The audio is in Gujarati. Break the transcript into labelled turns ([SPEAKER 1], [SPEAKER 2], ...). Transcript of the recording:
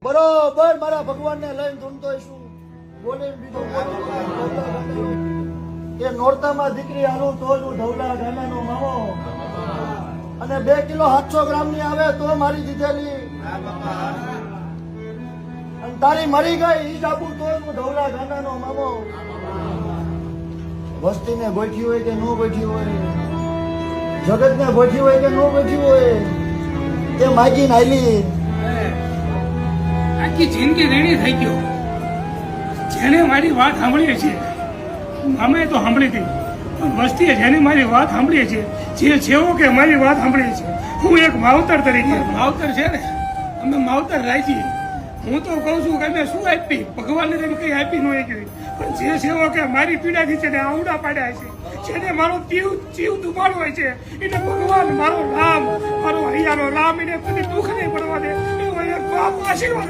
[SPEAKER 1] બરોબર મારા ભગવાનને લઈને ધૂમતો છું બોલે બીજો કે નોરતામાં દીકરી આનું તો જ ધવલા ગાનાનો મામો અને 2 કિલો 700 ગ્રામ ની આવે તો મારી દીધેલી અને તારી મરી ગઈ ઈ ડાબુ તો જ ધવલા ગાનાનો મામો વસ્તીને ગોઠી હોય કે ન ગોઠી હોય જગતને ગોઠી હોય કે ન ગોઠી હોય તે માગી નાયલી
[SPEAKER 2] આખી જિંદગી રેડી થઈ ગયો જેને મારી વાત સાંભળી છે અમે તો સાંભળી હતી પણ વસ્તીએ જેને મારી વાત સાંભળી છે જે જેવો કે મારી વાત સાંભળી છે હું એક માવતર તરીકે માવતર છે ને અમે માવતર રાખી હું તો કહું છું કે અમે શું આપી ભગવાનને તેમ કઈ આપી ન ગઈ પણ જે સેવો કે મારી પીડાથી છે ને આવડા પાડ્યા છે જેને મારો જીવ દુબાડો હોય છે એને ભગવાન મારો રામ મારો હૈયાનો રામ એને કદી દુઃખ નહીં પડવા દે એવો એક બાપ આશીર્વાદ